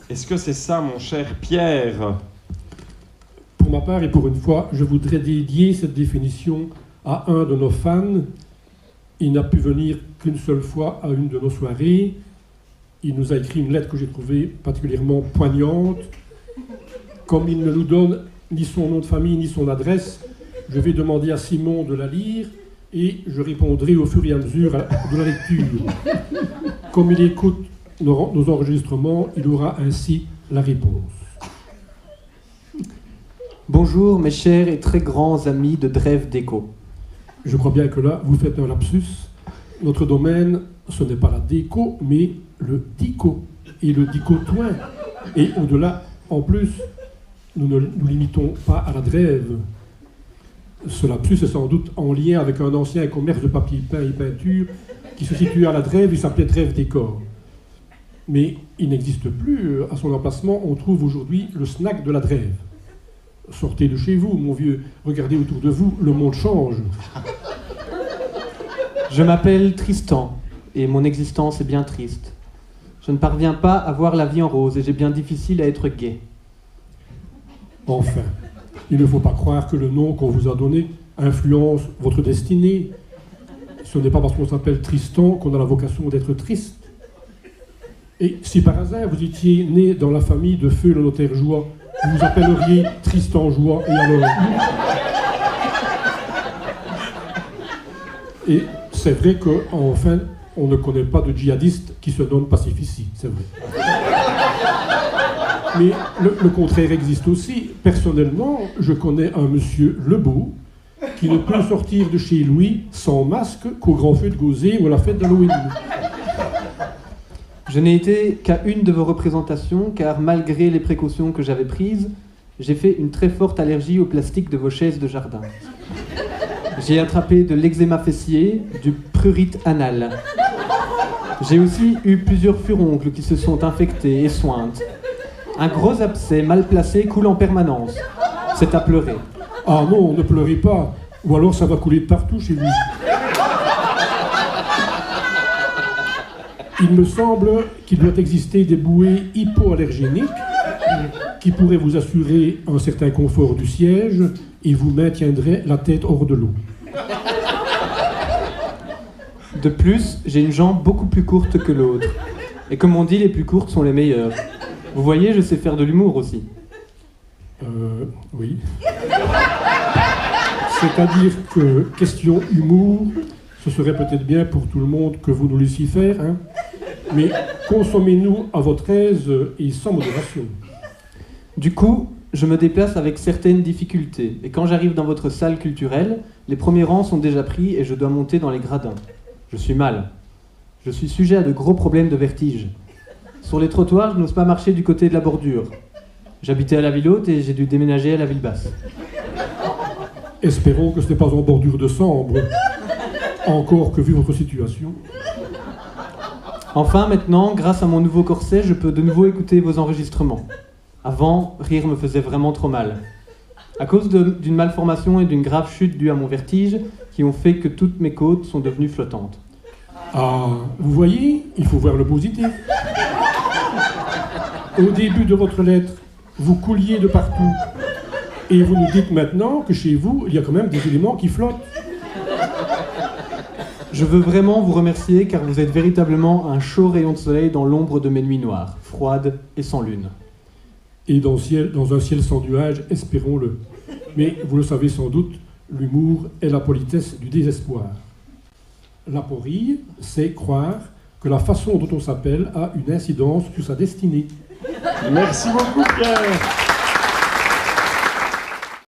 Est-ce que c'est ça, mon cher Pierre? Pour ma part, et pour une fois, je voudrais dédier cette définition à un de nos fans. Il n'a pu venir qu'une seule fois à une de nos soirées. Il nous a écrit une lettre que j'ai trouvée particulièrement poignante. Comme il ne nous donne ni son nom de famille ni son adresse, je vais demander à Simon de la lire et je répondrai au fur et à mesure de la lecture. Comme il écoute nos enregistrements, il aura ainsi la réponse. Bonjour mes chers et très grands amis de Drève Déco. Je crois bien que là, vous faites un lapsus. Notre domaine, ce n'est pas la déco, mais le dico et le dicotoin. Et au-delà, en plus, nous ne nous limitons pas à la Drève. Ce lapsus est sans doute en lien avec un ancien commerce de papier peint et peinture qui se situait à la Drève, il s'appelait Drève Décor. Mais il n'existe plus. À son emplacement, on trouve aujourd'hui le snack de la Drève. Sortez de chez vous, mon vieux. Regardez autour de vous, le monde change. Je m'appelle Tristan, et mon existence est bien triste. Je ne parviens pas à voir la vie en rose, et j'ai bien difficile à être gai. Enfin, il ne faut pas croire que le nom qu'on vous a donné influence votre destinée. Ce n'est pas parce qu'on s'appelle Tristan qu'on a la vocation d'être triste. Et si par hasard vous étiez né dans la famille de Feu le notaire Joie, vous vous appelleriez Tristan Joie, et alors? Et c'est vrai qu'enfin, on ne connaît pas de djihadiste qui se nomme pacificien, c'est vrai. Mais le contraire existe aussi. Personnellement, je connais un monsieur Lebeau qui ne peut sortir de chez lui sans masque qu'au grand feu de Gauzet ou à la fête d'Halloween. Je n'ai été qu'à une de vos représentations, car malgré les précautions que j'avais prises, j'ai fait une très forte allergie au plastique de vos chaises de jardin. J'ai attrapé de l'eczéma fessier, du prurite anal. J'ai aussi eu plusieurs furoncles qui se sont infectés et sointent. Un gros abcès mal placé coule en permanence. C'est à pleurer. Ah non, ne pleurez pas, ou alors ça va couler de partout chez vous. Il me semble qu'il doit exister des bouées hypoallergéniques qui pourraient vous assurer un certain confort du siège et vous maintiendraient la tête hors de l'eau. De plus, j'ai une jambe beaucoup plus courte que l'autre. Et comme on dit, les plus courtes sont les meilleures. Vous voyez, je sais faire de l'humour aussi. Oui. C'est-à-dire que, question humour, ce serait peut-être bien pour tout le monde que vous nous laissiez faire, hein. Mais consommez-nous à votre aise et sans modération. Du coup, je me déplace avec certaines difficultés. Et quand j'arrive dans votre salle culturelle, les premiers rangs sont déjà pris et je dois monter dans les gradins. Je suis mal. Je suis sujet à de gros problèmes de vertige. Sur les trottoirs, je n'ose pas marcher du côté de la bordure. J'habitais à la ville haute et j'ai dû déménager à la ville basse. Espérons que ce n'est pas en bordure de Sambre. Encore que vu votre situation. Enfin, maintenant, grâce à mon nouveau corset, je peux de nouveau écouter vos enregistrements. Avant, rire me faisait vraiment trop mal. À cause d'une malformation et d'une grave chute due à mon vertige, qui ont fait que toutes mes côtes sont devenues flottantes. Ah, vous voyez, il faut voir le positif. Au début de votre lettre, vous couliez de partout. Et vous nous dites maintenant que chez vous, il y a quand même des éléments qui flottent. Je veux vraiment vous remercier car vous êtes véritablement un chaud rayon de soleil dans l'ombre de mes nuits noires, froides et sans lune. Et dans un ciel sans nuages, espérons-le. Mais vous le savez sans doute, l'humour est la politesse du désespoir. L'aporie, c'est croire que la façon dont on s'appelle a une incidence sur sa destinée. Merci beaucoup, Pierre.